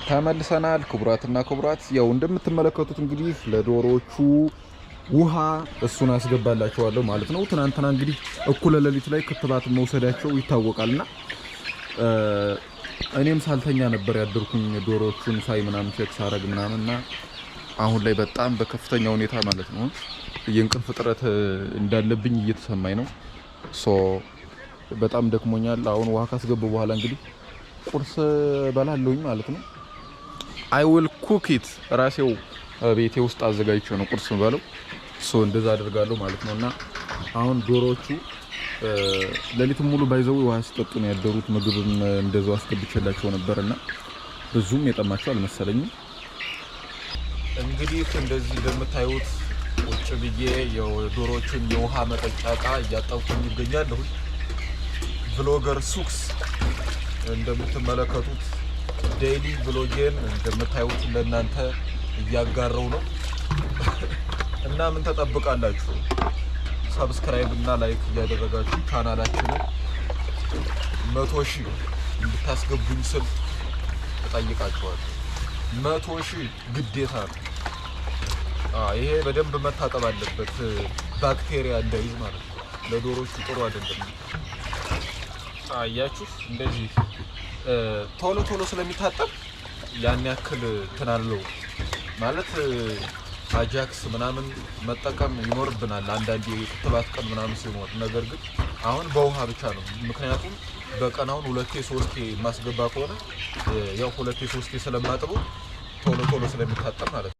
ተመልሰናል ክቡራትና ክቡራት። ያው እንደምትመለከቱት እንግዲህ ለዶሮቹ ውሃ እሱን አስገባላቸዋለሁ ማለት ነው። ትናንትና እንግዲህ እኩለ ሌሊት ላይ ክትባት መውሰዳቸው ይታወቃልና እኔም ሳልተኛ ነበር ያደርኩኝ ዶሮቹን ሳይ ምናምን ቼክ ሳረግ ምናምንና አሁን ላይ በጣም በከፍተኛ ሁኔታ ማለት ነው የእንቅልፍ እጥረት እንዳለብኝ እየተሰማኝ ነው። በጣም ደክሞኛል። አሁን ውሃ ካስገቡ በኋላ እንግዲህ ቁርስ በላለሁኝ ማለት ነው። I will cook it ራሴው ቤቴ ውስጥ አዘጋጅቼ ነው ቁርስ በለው እንደዛ አደርጋለሁ ማለት ነውና አሁን ዶሮቹ ሌሊቱን ሙሉ ባይዘው ውሃ ሲጠጡ ነው ያደሩት። ምግብም እንደዛው አስገብቼላቸው ነበርና ብዙም የጠማቸው አልመሰለኝም። እንግዲህ እንደዚህ እንደምታዩት ቁጭ ብዬ የዶሮቹን የውሃ መጠጫ ዕቃ እያጠብኩኝ ይገኛለሁ። ቭሎገር ሱክስ እንደምትመለከቱት ዴይሊ ብሎጌን እንደምታዩት ለእናንተ እያጋራው ነው እና ምን ተጠብቃላችሁ? ሰብስክራይብ እና ላይክ እያደረጋችሁ ቻናላችንን 100,000 እንድታስገቡኝ ስል እጠይቃችኋለሁ። 100,000 ግዴታ ነው። ይሄ በደንብ መታጠብ አለበት፣ ባክቴሪያ እንዳይዝ ማለት ነው። ለዶሮቹ ጥሩ አይደለም። አያችሁ እንደዚህ ቶሎ ቶሎ ስለሚታጠብ ያን ያክል ተናለው ማለት አጃክስ ምናምን መጠቀም ይኖርብናል አንዳንዴ ክትባት ቀን ምናምን ሲኖር። ነገር ግን አሁን በውሃ ብቻ ነው። ምክንያቱም በቀን አሁን 2-3 ማስገባ ከሆነ ያው 2-3 ስለማጥበው ቶሎ ቶሎ ስለሚታጠብ ማለት ነው።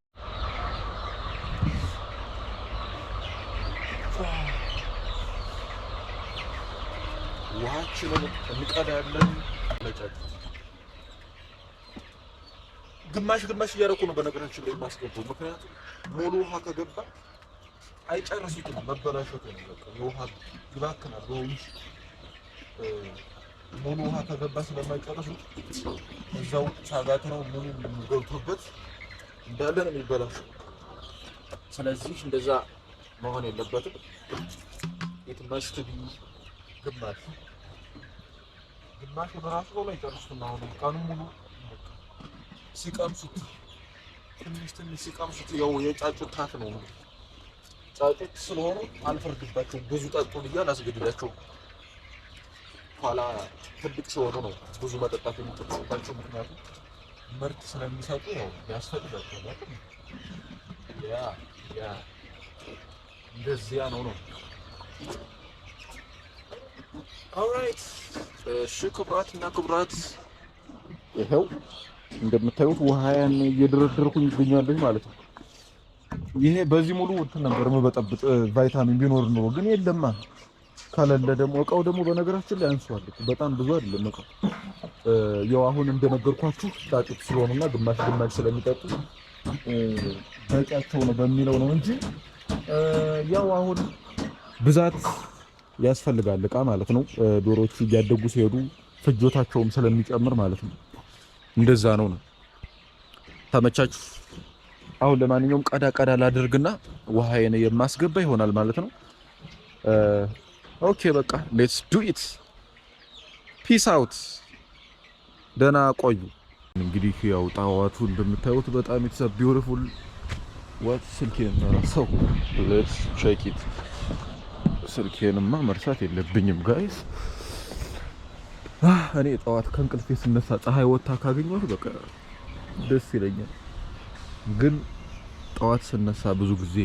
ውሃችንን እንቀዳለን። ግማሽ እያደረኩ ነው በነገራችን ላይ ማስገባው። ምክንያቱም ሙሉ ውሃ ከገባ አይጨርሱትም፣ መበላሸት ነው። በቃ የውሃ ይባክናል። ወይስ ሙሉ ውሃ ከገባ ስለማይጨርሱት እዛው ሳጋት ነው ሙሉ ገብቶበት እንዳለ ነው የሚበላሸው። ስለዚህ እንደዛ መሆን የለበትም። it must be ግማሽ በራሱ ላይ ጨርሱት ነው። አሁን ቀኑ ሙሉ ሲቀምሱት ትንሽ ሲቀምሱት ያው የጫጩት ታት ነው። ጫጩት ስለሆኑ አልፈርድባቸውም። ብዙ ጠጡ ብዬ አላስገድዳቸውም። ኋላ ትልቅ ሲሆኑ ነው ብዙ መጠጣት የሚጠጡባቸው። ምክንያቱም ምርት ስለሚሰጡ ነው ያስፈልጋቸዋል። ያ እንደዚያ ነው። ኦልራይት ክቡራትና ክቡራት ይሄው እንደምታዩት ውሃያን እየደረደርኩኝ ይገኛለሁ ማለት ነው። ይሄ በዚህ ሙሉ እንትን ነበር መበጠብጥ ቫይታሚን ቢኖር ነው፣ ግን የለማ። ካለለ ደግሞ እቃው ደግሞ በነገራችን ላይ አንሷል። በጣም ብዙ አይደለም እቃው። ያው አሁን እንደነገርኳችሁ ጫጩት ስለሆኑና ግማሽ ስለሚጠጡ በቂያቸው ነው በሚለው ነው እንጂ ያው አሁን ብዛት ያስፈልጋል እቃ ማለት ነው። ዶሮቹ እያደጉ ሲሄዱ ፍጆታቸውም ስለሚጨምር ማለት ነው። እንደዛ ነው። ተመቻችሁ? አሁን ለማንኛውም ቀዳ ላድርግና ውሃዬን የማስገባ ይሆናል ማለት ነው። ኦኬ በቃ ሌትስ ዱ ኢት። ፒስ አውት። ደህና ቆዩ። እንግዲህ ያው ጣዋቱ እንደምታዩት በጣም ኢትስ ቢዩቲፉል ዋት ስልኬን ነው ሌትስ ቼክ ኢት። ስልኬንማ መርሳት የለብኝም ጋይስ። እኔ ጠዋት ከእንቅልፌ ስነሳ ፀሐይ ወጣ ካገኘኋት በቃ ደስ ይለኛል። ግን ጠዋት ስነሳ ብዙ ጊዜ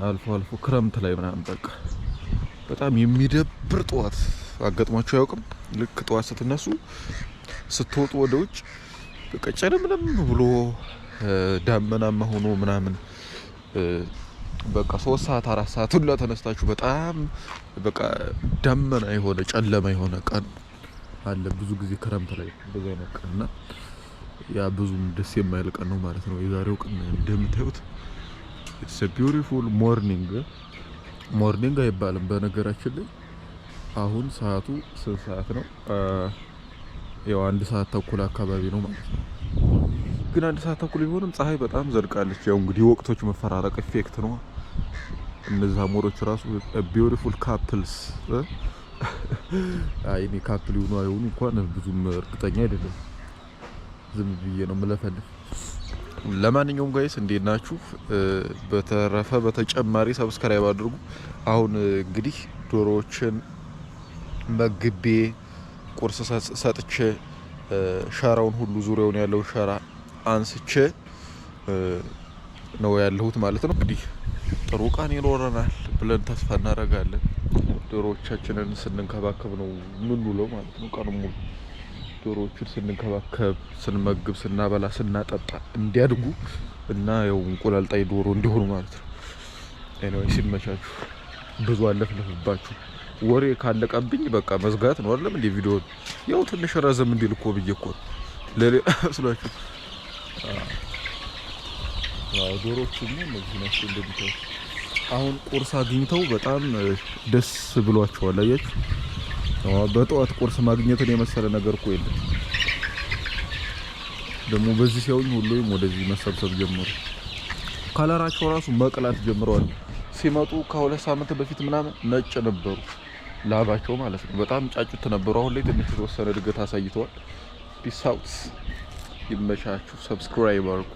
አልፎ ክረምት ላይ ምናምን በቃ በጣም የሚደብር ጠዋት አጋጥሟችሁ አያውቅም? ልክ ጠዋት ስትነሱ ስትወጡ ወደ ውጭ በቃ ጨለምለም ብሎ ዳመናማ ሆኖ ምናምን በቃ 3 ሰዓት 4 ሰዓት ሁላ ተነስታችሁ በጣም በቃ ደመና የሆነ ጨለማ የሆነ ቀን አለ ብዙ ጊዜ ክረምት ላይ እንደዛ አይነት ቀንና ያ ብዙም ደስ የማይል ቀን ነው ማለት ነው። የዛሬው ቀን እንደምታዩት it's a beautiful morning አይባልም በነገራችን ላይ። አሁን ሰዓቱ ስንት ሰዓት ነው? ያው 1 ሰዓት ተኩል አካባቢ ነው ማለት ነው። ግን 1 ሰዓት ተኩል ቢሆንም ፀሐይ በጣም ዘልቃለች። ያው እንግዲህ ወቅቶች መፈራረቅ ኢፌክት ነው። እነዛ ሞሮች ራሱ ቢዩቲፉል ካፕልስ አይኔ ካፕል ይሁኑ አይሁኑ እንኳን ብዙም እርግጠኛ አይደለም። ዝም ብዬ ነው የምለፈልፍ። ለማንኛውም ጋይስ እንዴት ናችሁ? በተረፈ በተጨማሪ ሰብስክራይብ አድርጉ። አሁን እንግዲህ ዶሮዎችን መግቤ ቁርስ ሰጥቼ ሸራውን ሁሉ ዙሪያውን ያለው ሸራ አንስቼ ነው ያለሁት ማለት ነው። እንግዲህ ጥሩ ቀን ይኖረናል ብለን ተስፋ እናደርጋለን። ዶሮዎቻችንን ስንንከባከብ ነው የምንውለው ማለት ነው። ቀኑን ሙሉ ዶሮዎችን ስንንከባከብ፣ ስንመግብ፣ ስናበላ፣ ስናጠጣ እንዲያድጉ እና ያው እንቁላል ጣይ ዶሮ እንዲሆኑ ማለት ነው። ኤኒዌይ ሲመቻችሁ፣ ብዙ አለፍልፍባችሁ። ወሬ ካለቀብኝ በቃ መዝጋት ነው አይደለም እንዴ? ቪዲዮ ያው ትንሽ ረዘም እንዲል እኮ ብዬ እኮ ለሌላ ስላችሁ ዶሮዎቹ እነዚህ ናቸው እንደምታዩት። አሁን ቁርስ አግኝተው በጣም ደስ ብሏቸዋል። አያችሁ፣ በጠዋት ቁርስ ማግኘትን የመሰለ ነገር እኮ የለም። ደግሞ በዚህ ሲያዩኝ ሁሉም ወደዚህ መሰብሰብ ጀመሩ። ካለራቸው ራሱ መቅላት ጀምረዋል። ሲመጡ ከ2 ሳምንት በፊት ምናምን ነጭ ነበሩ፣ ላባቸው ማለት ነው። በጣም ጫጩት ነበሩ። አሁን ላይ ትንሽ የተወሰነ እድገት አሳይተዋል። ፒስ አውት። ይመቻችሁ። ሰብስክራይብ አድርጉ።